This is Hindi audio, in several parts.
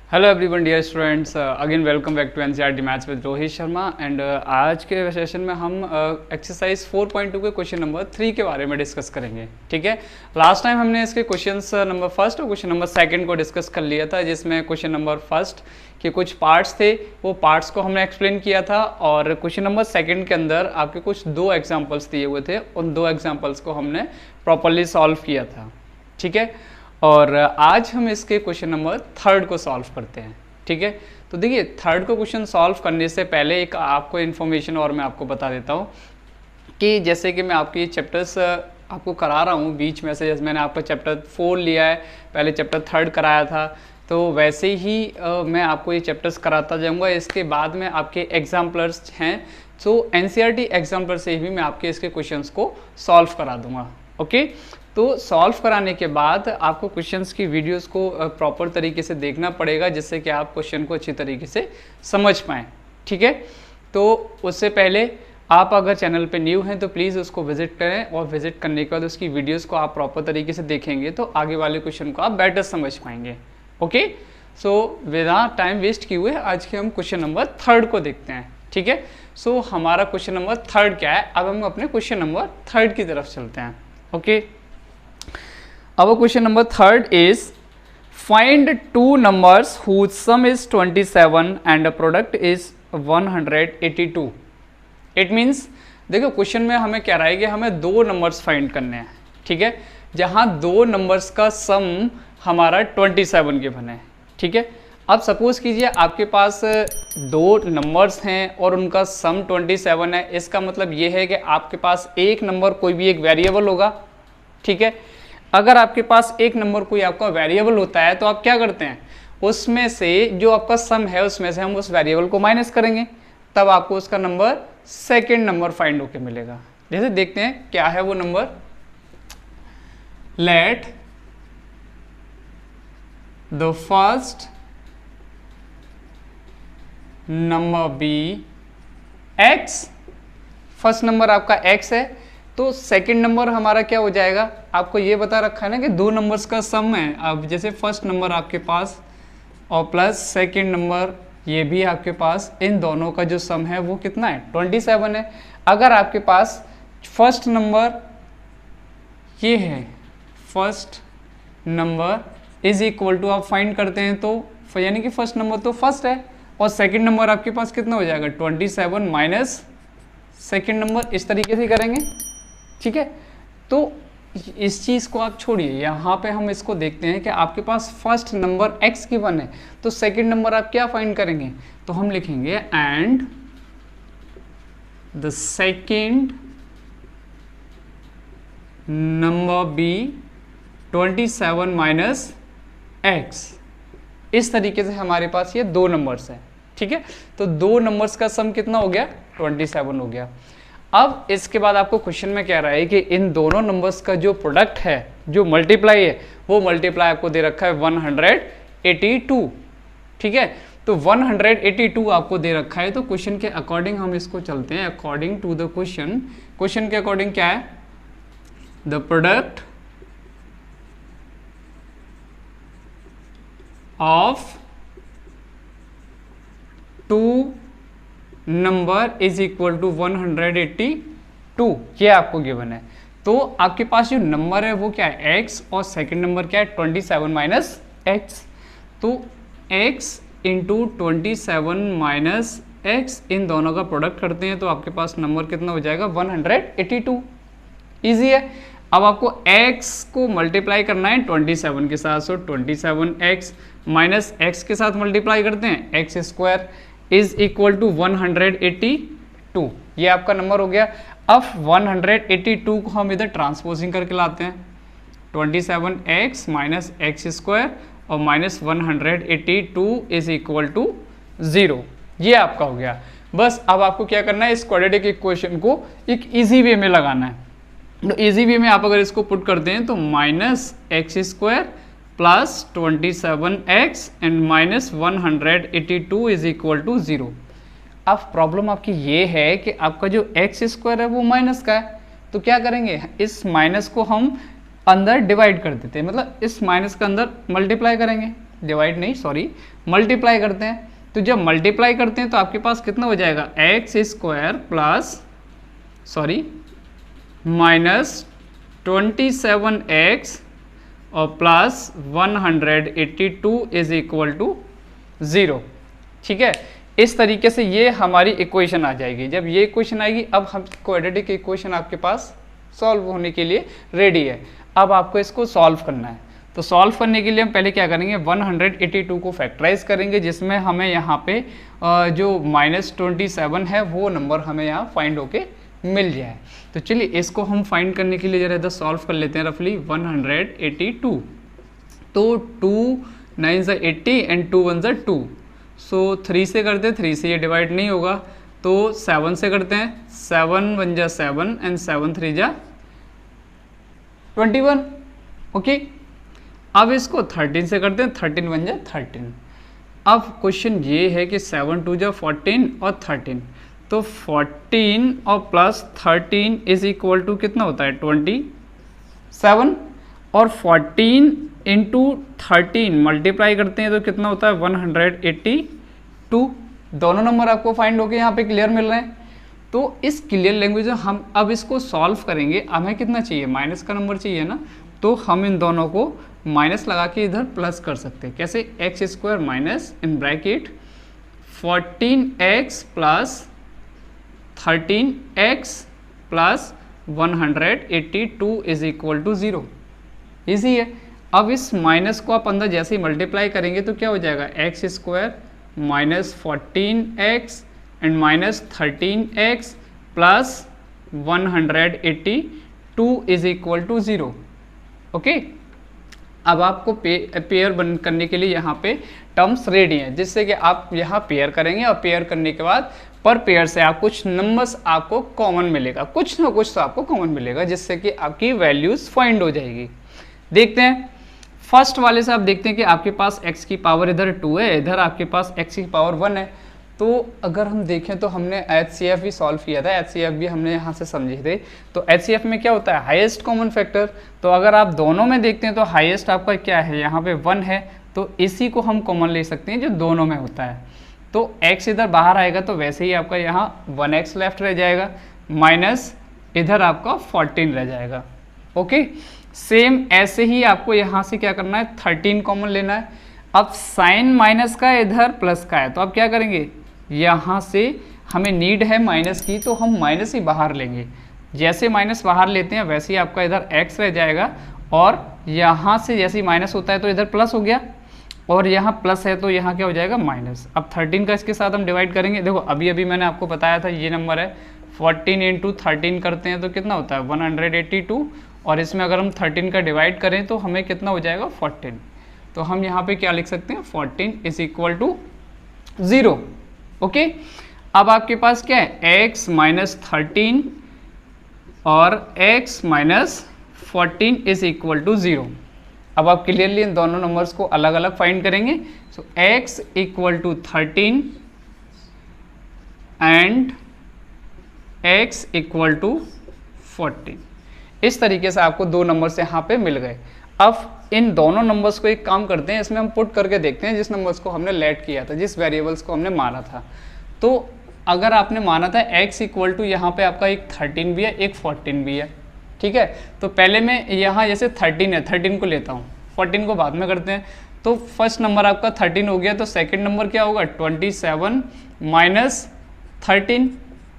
Hello everyone dear students, again welcome back to NCERT maths with Rohit Sharma. And आज के सेशन में हम एक्सरसाइज 4.2 के क्वेश्चन नंबर 3 के बारे में डिस्कस करेंगे। ठीक है, लास्ट टाइम हमने इसके क्वेश्चंस नंबर फर्स्ट और क्वेश्चन नंबर सेकंड को डिस्कस कर लिया था, जिसमें क्वेश्चन नंबर फर्स्ट के कुछ पार्ट्स थे, वो पार्ट्स को हमने एक्सप्लेन किया था, और क्वेश्चन नंबर सेकंड के अंदर आपके कुछ दो एग्जाम्पल्स दिए हुए थे, उन दो एग्जाम्पल्स को हमने प्रॉपरली सॉल्व किया था। ठीक है, और आज हम इसके क्वेश्चन नंबर थर्ड को सॉल्व करते हैं। ठीक है, तो देखिए थर्ड को क्वेश्चन सॉल्व करने से पहले एक आपको इन्फॉर्मेशन और मैं आपको बता देता हूँ कि जैसे कि मैं आपके ये चैप्टर्स आपको करा रहा हूँ बीच में से, जैसे मैंने आपका चैप्टर 4 लिया है, पहले चैप्टर 3 कराया था, तो वैसे ही मैं आपको ये चैप्टर्स कराता जाऊँगा। इसके बाद में आपके एग्जाम्पलर्स हैं, तो एनसीईआरटी एग्जाम्पलर से ही मैं आपके इसके क्वेश्चंस को सॉल्व करा दूँगा। ओके, तो सॉल्व कराने के बाद आपको क्वेश्चंस की वीडियोस को प्रॉपर तरीके से देखना पड़ेगा, जिससे कि आप क्वेश्चन को अच्छी तरीके से समझ पाएँ। ठीक है, तो उससे पहले आप अगर चैनल पे न्यू हैं तो प्लीज़ उसको विजिट करें, और विजिट करने के बाद उसकी वीडियोस को आप प्रॉपर तरीके से देखेंगे तो आगे वाले क्वेश्चन को आप बेटर समझ पाएंगे। ओके, सो बिना टाइम वेस्ट किए हुए आज के हम क्वेश्चन नंबर थर्ड को देखते हैं। ठीक है, सो हमारा क्वेश्चन नंबर थर्ड क्या है, अब हम अपने क्वेश्चन नंबर थर्ड की तरफ चलते हैं। Okay, our question number third is find two numbers whose sum is 27 and the product is 182. it means देखो क्वेश्चन में हमें क्या रहा है कि हमें दो नंबर्स फाइंड करने हैं। ठीक है, जहां दो नंबर्स का सम हमारा 27 के बने। ठीक है, अब सपोज कीजिए आपके पास दो नंबर्स हैं और उनका सम 27 है। इसका मतलब ये है कि आपके पास एक नंबर कोई भी एक वेरिएबल होगा। ठीक है, अगर आपके पास एक नंबर कोई आपका वेरिएबल होता है तो आप क्या करते हैं, उसमें से जो आपका सम है उसमें से हम उस वेरिएबल को माइनस करेंगे, तब आपको उसका नंबर सेकंड नंबर फाइंड होके मिलेगा। जैसे देखते हैं क्या है वो number. Let the first number be x. First number आपका एक्स है, तो सेकंड नंबर हमारा क्या हो जाएगा, आपको ये बता रखा है ना कि दो नंबर्स का सम है। अब जैसे फर्स्ट नंबर आपके पास और प्लस सेकंड नंबर ये भी आपके पास, इन दोनों का जो सम है वो कितना है, 27 है। अगर आपके पास फर्स्ट नंबर ये है, first number is equal to, आप फाइंड करते हैं तो यानी कि फर्स्ट नंबर तो फर्स्ट है, और सेकंड नंबर आपके पास कितना हो जाएगा, 27 माइनस सेकंड नंबर, इस तरीके से करेंगे। ठीक है, तो इस चीज़ को आप छोड़िए, यहाँ पे हम इसको देखते हैं कि आपके पास फर्स्ट नंबर x गिवन है, तो सेकंड नंबर आप क्या फाइंड करेंगे, तो हम लिखेंगे and the second number be 27 minus x। इस तरीके से हमारे पास ये दो नंबर्स हैं। ठीक है, तो दो नंबर्स का सम कितना हो गया, 27 हो गया। अब इसके बाद आपको क्वेश्चन में कह रहा है कि इन दोनों नंबर्स का जो प्रोडक्ट है, जो मल्टीप्लाई है, वो मल्टीप्लाई आपको दे रखा है 182। ठीक है, तो 182 आपको दे रखा है, तो क्वेश्चन के अकॉर्डिंग हम इसको चलते हैं। According to the question, question के अकॉर्डिंग क्या है, the product of two number is equal to 182, ये आपको गिवन है। तो आपके पास जो नंबर है वो क्या है, x, और सेकंड नंबर क्या है, 27 माइनस x। तो x इंटू 27 माइनस x, इन दोनों का प्रोडक्ट करते हैं तो आपके पास नंबर कितना हो जाएगा, 182। ईजी है। अब आपको x को मल्टीप्लाई करना है 27 के साथ, सो 27x माइनस x के साथ मल्टीप्लाई करते हैं, x square is equal to 182, ये आपका नंबर हो गया। अब 182 को हम इधर ट्रांसपोजिंग करके लाते हैं, 27x माइनस एक्स स्क्वायर और माइनस 182 इज इक्वल टू 0, ये आपका हो गया। बस अब आपको क्या करना है, इस क्वाड्रेटिक इक्वेशन को एक इजी वे में लगाना है। तो इजी वे में आप अगर इसको पुट करते हैं तो minus x square plus 27x and minus 182 is equal to 0। अब प्रॉब्लम आपकी ये है कि आपका जो एक्स स्क्वायर है वो माइनस का है, तो क्या करेंगे, इस माइनस को हम अंदर डिवाइड कर देते हैं, मतलब इस माइनस के अंदर मल्टीप्लाई करेंगे। डिवाइड नहीं सॉरी मल्टीप्लाई करते हैं, तो जब मल्टीप्लाई करते हैं तो आपके पास कितना हो जाएगा x square plus sorry minus 27x और प्लस 182 इज इक्वल टू 0। ठीक है, इस तरीके से ये हमारी इक्वेशन आ जाएगी। जब ये इक्वेशन आएगी अब हम क्वाड्रेटिक इक्वेशन आपके पास सॉल्व होने के लिए रेडी है। अब आपको इसको सॉल्व करना है, तो सॉल्व करने के लिए हम पहले क्या करेंगे 182 को फैक्टराइज करेंगे, जिसमें हमें यहाँ पे जो -27 है वो नंबर हमें यहाँ फाइंड होके मिल जाए। तो चलिए इसको हम फाइंड करने के लिए जरा इधर सॉल्व कर लेते हैं रफली 182। तो 2 9 80 एंड 2 1 2, सो 3 से करते हैं, 3 से ये डिवाइड नहीं होगा, तो 7 से करते हैं, 7 1 7 एंड 7 3 21। ओके, अब इसको 13 से करते हैं, 13 1 13। अब क्वेश्चन ये है कि 7 2 14 और 13, तो 14 और प्लस 13 इज इक्वल टू कितना होता है 27, और 14 इंटू 13 मल्टीप्लाई करते हैं तो कितना होता है 182। दोनों नंबर आपको फाइंड होके यहाँ पे क्लियर मिल रहे हैं। तो इस क्लियर लैंग्वेज में हम अब इसको सॉल्व करेंगे। हमें कितना चाहिए, माइनस का नंबर चाहिए ना, तो हम इन दोनों को माइनस लगा के इधर प्लस कर सकते हैं। कैसे, x square minus in bracket 14x plus 13x plus 182 is equal to 0। Easy है। अब इस माइनस को आप अंदर जैसे ही मल्टीप्लाई करेंगे तो क्या हो जाएगा x square minus 14x and minus 13x plus 182 is equal to 0। Okay, अब आपको पेयर बन करने के लिए यहाँ पे टर्म्स रेडी हैं, जिससे कि आप यहाँ पेयर करेंगे और पेयर करने के बाद पर पेयर से आप कुछ नंबर्स आपको कॉमन मिलेगा, कुछ ना कुछ तो आपको कॉमन मिलेगा, जिससे कि आपकी वैल्यूज फाइंड हो जाएगी। देखते हैं फर्स्ट वाले से। आप देखते हैं कि आपके पास x की पावर इधर 2 है, इधर आपके पास x की पावर 1 है। तो अगर हम देखें तो हमने HCF भी सॉल्व किया था, HCF भी हमने यहाँ से समझे थे। तो HCF में क्या होता है हाईएस्ट कॉमन फैक्टर। तो अगर आप दोनों में देखते हैं तो हाईएस्ट आपका क्या है, यहाँ पे 1 है, तो इसी को हम कॉमन ले सकते हैं जो दोनों में होता है। तो x इधर बाहर आएगा तो वैसे ही आपका यहाँ 1x लेफ्ट रह जाएगा, माइनस इधर आपका 14 रह जाएगा। ओके, सेम ऐसे ही आपको यहाँ से क्या करना है 13 कॉमन लेना है। अब साइन माइनस का इधर प्लस का है, तो अब क्या करेंगे, यहाँ से हमें नीड है माइनस की, तो हम माइनस ही बाहर लेंगे। जैसे माइनस बाहर लेते हैं वैसे ही आपका इधर x रह जाएगा, और यहाँ से जैसे ही माइनस होता है तो इधर प्लस हो गया, और यहाँ प्लस है तो यहाँ क्या हो जाएगा माइनस। अब 13 का इसके साथ हम डिवाइड करेंगे। देखो अभी अभी मैंने आपको बताया था ये नंबर है, 14 इंटू 13 करते हैं तो कितना होता है 182, और इसमें अगर हम 13 का डिवाइड करें तो हमें कितना हो जाएगा 14। तो हम यहाँ पे क्या लिख सकते हैं 14 इज इक्वल टू 0। ओके, अब आपके पास क्या है x माइनस 13 और x minus 14 is equal to 0। अब आप क्लियरली इन दोनों नंबर्स को अलग अलग फाइंड करेंगे। सो x इक्वल टू 13 एंड x इक्वल टू 14। इस तरीके से आपको दो नंबर्स यहाँ पे मिल गए। अब इन दोनों नंबर्स को एक काम करते हैं, इसमें हम पुट करके देखते हैं जिस नंबर्स को हमने लेट किया था, जिस वेरिएबल्स को हमने माना था। तो अगर आपने माना था x इक्वल टू यहाँ पे आपका एक 13 भी है, एक 14 भी है, ठीक है। तो पहले मैं यहाँ जैसे 13 है, 13 को लेता हूँ, 14 को बाद में करते हैं। तो फर्स्ट नंबर आपका 13 हो गया, तो सेकंड नंबर क्या होगा 27 माइनस 13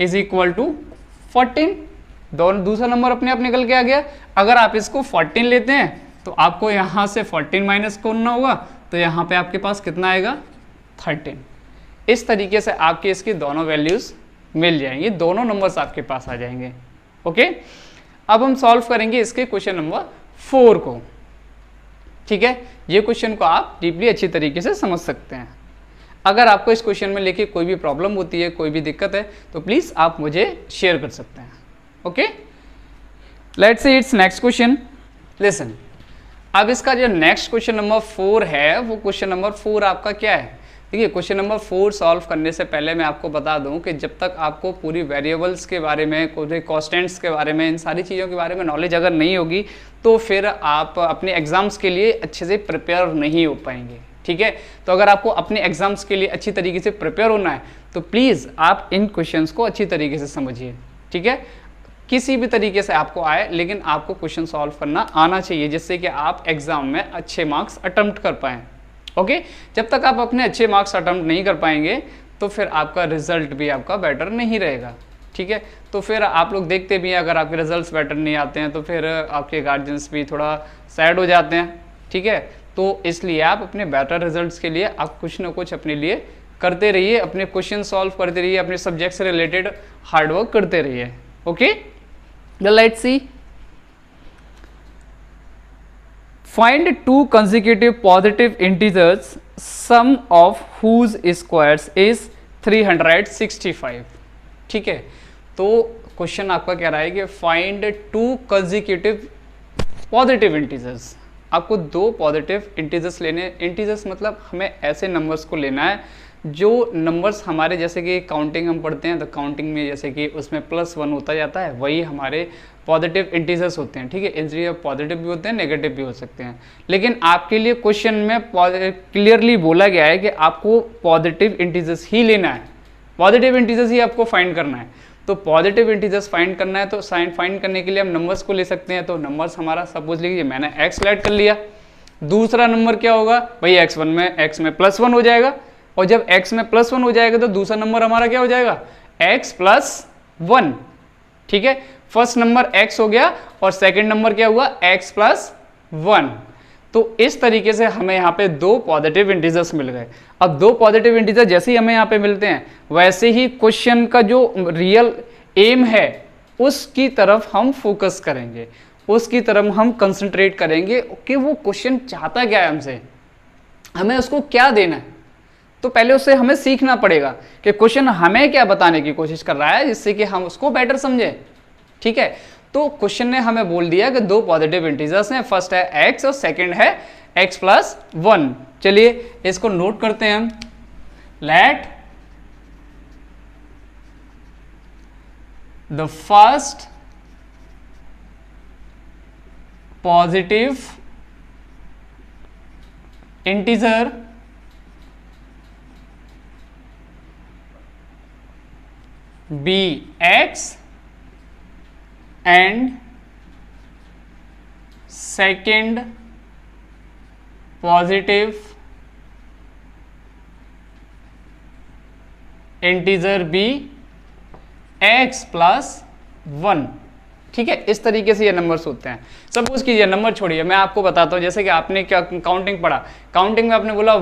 इज इक्वल टू 14। दोनों दूसरा नंबर अपने आप निकल के आ गया। अगर आप इसको 14 लेते हैं तो आपको यहाँ से 14 माइनस करना होगा, तो यहाँ पे आपके पास कितना आएगा 13। इस तरीके से आपकी इसकी दोनों वैल्यूज मिल जाएंगी, दोनों नंबर्स आपके पास आ जाएंगे। ओके, अब हम सॉल्व करेंगे इसके क्वेश्चन नंबर 4 को। ठीक है, ये क्वेश्चन को आप डीपली अच्छी तरीके से समझ सकते हैं। अगर आपको इस क्वेश्चन में लेके कोई भी प्रॉब्लम होती है, कोई भी दिक्कत है, तो प्लीज आप मुझे शेयर कर सकते हैं। Okay, let's see it's next question. Listen, अब इसका जो नेक्स्ट क्वेश्चन नंबर 4 है, वो क्वेश्चन नंबर 4 आपका क्या है। देखिए, क्वेश्चन नंबर 4 सॉल्व करने से पहले मैं आपको बता दूं कि जब तक आपको पूरी वेरिएबल्स के बारे में, पूरे कॉन्स्टेंट्स के बारे में, इन सारी चीज़ों के बारे में नॉलेज अगर नहीं होगी, तो फिर आप अपने एग्जाम्स के लिए अच्छे से प्रिपेयर नहीं हो पाएंगे। ठीक है। तो अगर आपको अपने एग्जाम्स के लिए अच्छी तरीके से प्रिपेयर होना है तो प्लीज़ आप इन क्वेश्चंस को अच्छी तरीके से समझिए, ठीक है। किसी भी तरीके से आपको आए, लेकिन आपको क्वेश्चन सॉल्व करना आना चाहिए, जिससे कि आप एग्जाम में अच्छे मार्क्स अटेम्प्ट कर पाएँ। ओके, जब तक आप अपने अच्छे मार्क्स अटेम्प्ट नहीं कर पाएंगे तो फिर आपका रिजल्ट भी आपका बेटर नहीं रहेगा, ठीक है। तो फिर आप लोग देखते भी हैं, अगर आपके रिजल्ट्स बेटर नहीं आते हैं तो फिर आपके गार्जियंस भी थोड़ा सैड हो जाते हैं, ठीक है। तो इसलिए आप अपने बेटर रिजल्ट्स के लिए आप कुछ ना कुछ अपने लिए करते रहिए, अपने क्वेश्चन सॉल्व करते रहिए, अपने सब्जेक्ट से रिलेटेड हार्डवर्क करते रहिए। Okay, let's see, find two consecutive positive integers sum of whose squares is 365। ठीक है, तो क्वेश्चन आपका कह रहा है कि find to consecutive positive integers. आपको दो पॉजिटिव इंटीजर्स लेने, इंटीजर्स मतलब हमें ऐसे नंबर्स को लेना है जो नंबर्स हमारे, जैसे कि काउंटिंग हम पढ़ते हैं तो काउंटिंग में जैसे कि उसमें +1 होता जाता है, वही हमारे पॉजिटिव इंटीजर्स होते हैं, ठीक है। इसलिए पॉजिटिव भी होते हैं, नेगेटिव भी हो सकते हैं, लेकिन आपके लिए क्वेश्चन में क्लियरली बोला गया है कि आपको पॉजिटिव इंटीजर्स ही लेना है, पॉजिटिव इंटीजर्स ही आपको फाइंड करना है। तो पॉजिटिव इंटीजर्स फाइंड करना है तो फाइंड करने के लिए हम नंबर्स को ले सकते हैं। तो नंबर्स हमारा सपोज लीजिए मैंने x ऐड कर लिया, दूसरा नंबर क्या होगा भाई, x में +1 हो जाएगा, और जब x में +1 हो जाएगा तो दूसरा नंबर हमारा क्या हो जाएगा, x + 1, ठीक है। फर्स्ट नंबर x हो गया और सेकंड नंबर क्या हुआ, x + 1। तो इस तरीके से हमें यहाँ पे दो पॉजिटिव इंटीजर्स मिल गए। अब दो पॉजिटिव इंटीजर जैसे ही हमें यहाँ पे मिलते हैं, वैसे ही क्वेश्चन का जो रियल एम है उसकी तरफ हम फोकस करेंगे, उसकी तरफ हम कंसंट्रेट करेंगे कि वो क्वेश्चन चाहता क्या है हमसे, हमें उसको क्या देना है। तो पहले उससे हमें सीखना पड़ेगा कि क्वेश्चन हमें क्या बताने की कोशिश कर रहा है, जिससे कि हम उसको बेटर समझें, ठीक है। तो क्वेश्चन ने हमें बोल दिया कि दो पॉजिटिव इंटीजर्स हैं, फर्स्ट है x और सेकंड है x + 1। चलिए इसको नोट करते हैं हम। Let the first positive integer be x and second positive integer be x + 1, ठीक है। इस तरीके से ये नंबर्स होते हैं। सपोज कीजिए, नंबर छोड़िए, मैं आपको बताता हूँ, जैसे कि आपने क्या काउंटिंग पढ़ा, काउंटिंग में आपने बोला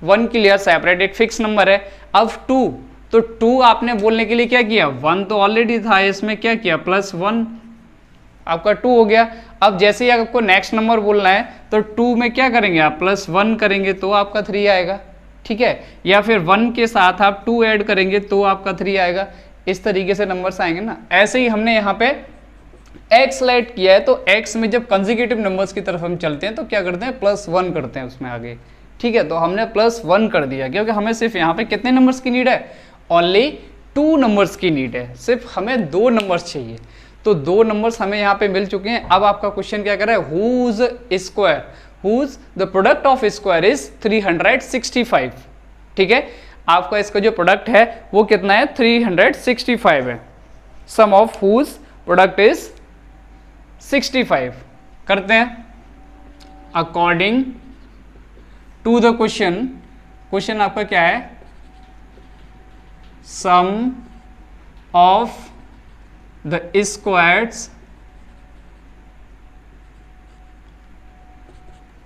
1 क्लियर सेपरेट, एक फिक्स नंबर है। अब 2, तो 2 आपने बोलने के लिए क्या किया, 1 तो ऑलरेडी था, इसमें क्या किया +1, आपका 2 हो गया। अब जैसे ही आपको नेक्स्ट नंबर बोलना है तो 2 में क्या करेंगे आप, +1 करेंगे तो आपका 3 आएगा, ठीक है। या फिर 1 के साथ आप 2 ऐड करेंगे तो आपका 3 आएगा। इस तरीके से नंबर्स आएंगे ना। ऐसे ही हमने यहाँ पे x ऐड किया है, तो x में जब कंसेक्यूटिव नंबर्स की तरफ हम चलते हैं तो क्या करते हैं, +1 करते हैं उसमें आगे, ठीक है। तो हमने +1 कर दिया, क्योंकि हमें सिर्फ यहाँ पे कितने नंबर्स की नीड है, ओनली 2 नंबर्स की नीड है, सिर्फ हमें 2 नंबर्स चाहिए। तो 2 नंबर्स हमें यहाँ पे मिल चुके हैं। अब आपका क्वेश्चन क्या कर रहा है, whose square, whose the product of square is 365, ठीक है। आपका इसका जो प्रोडक्ट है वो कितना है, 365 है। Sum of whose product is 65 करते हैं according to the question. Question आपका क्या है, sum of the squares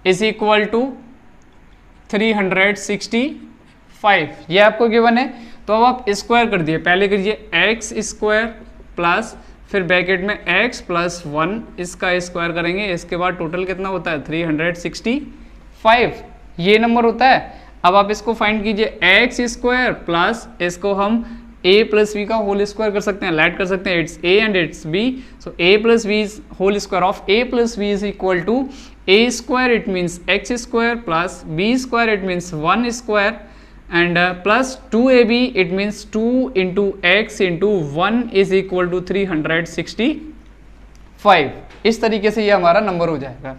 is equal to 365, ये आपको गिवन है। तो अब आप स्क्वायर कर दिए, पहले करिए x² प्लस फिर ब्रैकेट में x + 1, इसका स्क्वायर करेंगे, इसके बाद टोटल कितना होता है 365, ये नंबर होता है। अब आप इसको फाइंड कीजिए, x² प्लस इसको हम a + b का होल स्क्वायर कर सकते हैं, ऐड कर सकते हैं, it's a and it's b, so a + b whole square of a + b is equal to a², it means x² plus b² it means 1 square and plus 2ab it means 2 × x × 1 is equal to 365। इस तरीके से ये हमारा नंबर हो जाएगा।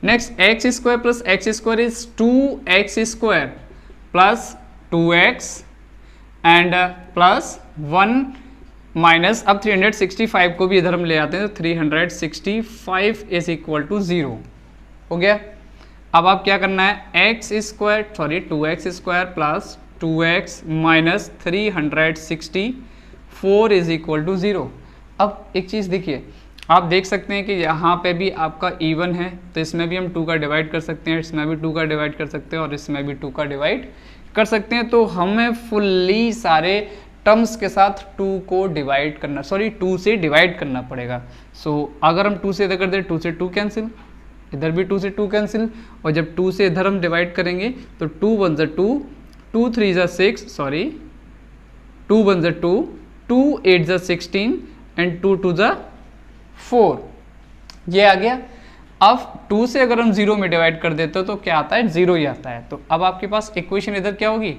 Next x square plus x square is 2x square plus 2x and plus 1 minus, अब 365 को भी इधर हम ले आते हैं तो 365 इज इक्वल टू 0 हो गया। अब आप क्या करना है, x square sorry 2x square plus 2x minus 364 is equal to 0। अब एक चीज़ देखिए, आप देख सकते हैं कि यहाँ पे भी आपका इवन है तो इसमें भी हम 2 का डिवाइड कर सकते हैं, इसमें भी 2 का डिवाइड कर सकते हैं और इसमें भी 2 का डिवाइड कर सकते हैं। तो हमें फुल्ली सारे टर्म्स के साथ 2 को डिवाइड करना, सॉरी 2 से डिवाइड करना पड़ेगा। सो अगर हम 2 से इधर कर दें, 2 से 2 कैंसिल, इधर भी 2 से 2 कैंसिल, और जब 2 से इधर हम डिवाइड करेंगे तो 2 1 ज़ा 2, 2 3 ज़ा 6, सॉरी 2 1 ज़ा 2, 2 8 ज़ा 16 एंड 2 2 ज़ा 4, ये आ गया। अब 2 से अगर हम 0 में डिवाइड कर देते हो तो क्या आता है, 0 ही आता है। तो अब आपके पास इक्वेशन इधर क्या होगी,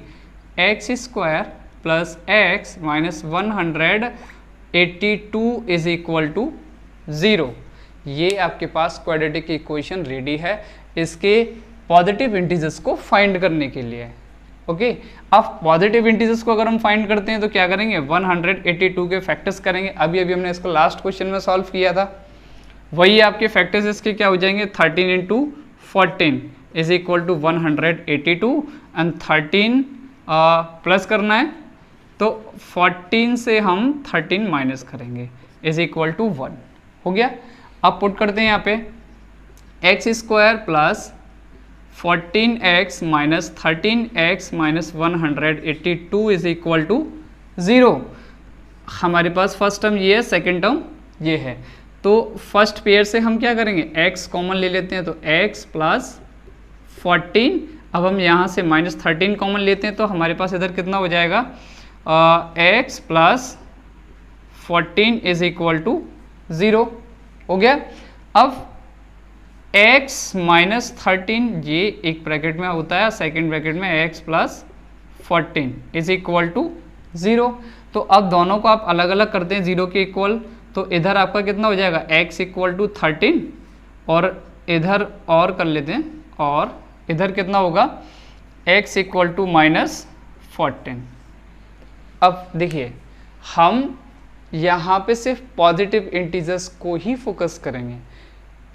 x square plus x minus 182 is equal to 0। ये आपके पास क्वाड्रेटिक इक्वेशन रेडी है इसके पॉजिटिव इंटीजर्स को फाइंड करने के लिए। ओके, अब पॉजिटिव इंटीजर्स को अगर हम फाइंड करते हैं तो क्या करेंगे, 182 के फैक्टर्स करेंगे। अभी हमने इसको लास्ट क्वेश्चन में सॉल्व किया था, वही आपके फैक्टर्स इसके क्या हो जाएंगे, 13 into 14 is equal to 182 and 13 plus करना है तो 14 से हम 13 माइनस करेंगे इज इक्वल टू 1 हो गया। अब पुट करते हैं यहाँ पे x square plus 14x minus 13x minus 182 is equal to 0। हमारे पास फर्स्ट टर्म ये है, सेकेंड टर्म ये है, तो फर्स्ट पेयर से हम क्या करेंगे, x कॉमन ले लेते हैं तो x प्लस 14, अब हम यहाँ से माइनस 13 कॉमन लेते हैं तो हमारे पास इधर कितना हो जाएगा, x plus 14 is equal to 0 हो गया। अब x माइनस 13 ये एक ब्रैकेट में होता है, सेकेंड ब्रैकेट में x plus 14 is equal to 0। तो अब दोनों को आप अलग अलग करते हैं 0 के इक्वल, तो इधर आपका कितना हो जाएगा, x इक्वल टू 13 और इधर और कर लेते हैं, और इधर कितना होगा, x इक्वल टू माइनस 14। अब देखिए हम यहाँ पे सिर्फ पॉजिटिव इंटीजर्स को ही फोकस करेंगे,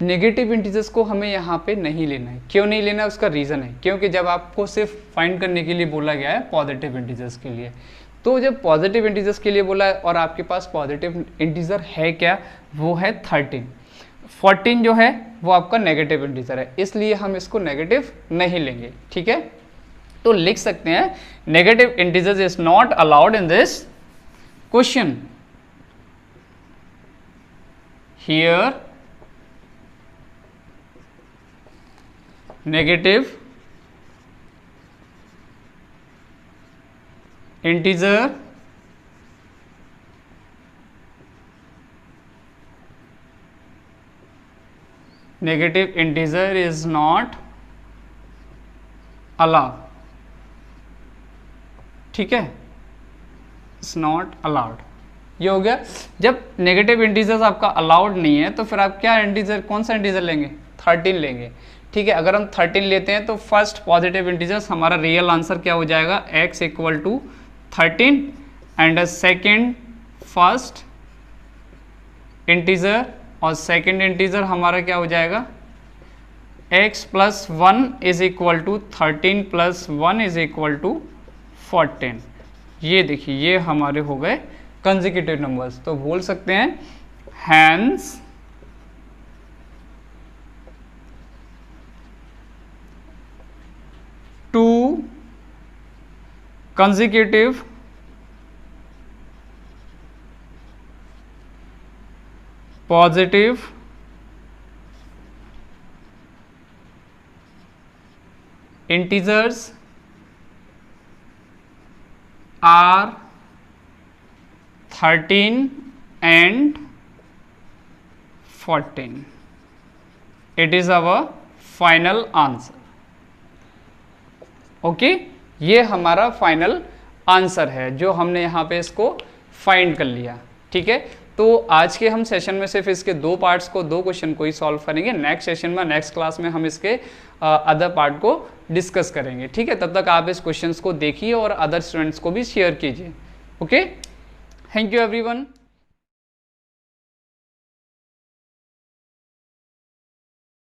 नेगेटिव इंटीजर्स को हमें यहाँ पे नहीं लेना है। क्यों नहीं लेना है, उसका रीज़न है, क्योंकि जब आपको सिर्फ फाइंड करने के लिए बोला गया है पॉजिटिव इंटीजर्स के लिए, तो जब पॉजिटिव इंटीजर्स के लिए बोला है और आपके पास पॉजिटिव इंटीजर है क्या, वो है 13, 14 जो है वो आपका नेगेटिव इंटीजर है, इसलिए हम इसको नेगेटिव नहीं लेंगे। ठीक है, तो लिख सकते हैं negative integers is not allowed in this question. Here negative integer is not allowed। ठीक है, इट्स नॉट अलाउड, ये हो गया। जब नेगेटिव इंटीजर्स आपका अलाउड नहीं है तो फिर आप क्या इंटीजर, कौन सा इंटीजर लेंगे, 13 लेंगे। ठीक है, अगर हम 13 लेते हैं तो फर्स्ट पॉजिटिव इंटीजर्स हमारा रियल आंसर क्या हो जाएगा, x equal to 13 and second first integer, और सेकेंड इंटीजर हमारा क्या हो जाएगा, x plus 1 is equal to 13 plus 1 is equal to 14। ये देखिए ये हमारे हो गए कंसेक्यूटिव नंबर्स। तो बोल सकते हैं hence two consecutive positive integers are 13 and 14. It is our final answer. Okay, ये हमारा फाइनल आंसर है जो हमने यहाँ पे इसको फाइंड कर लिया। ठीक है, तो आज के हम सेशन में सिर्फ इसके 2 पार्ट्स को, 2 क्वेश्चन को ही सॉल्व करेंगे। नेक्स्ट सेशन में, नेक्स्ट क्लास में हम इसके अदर पार्ट को डिस्कस करेंगे। ठीक है, तब तक आप इस क्वेश्चंस को देखिए और अदर स्टूडेंट्स को भी शेयर कीजिए। Okay, thank you everyone.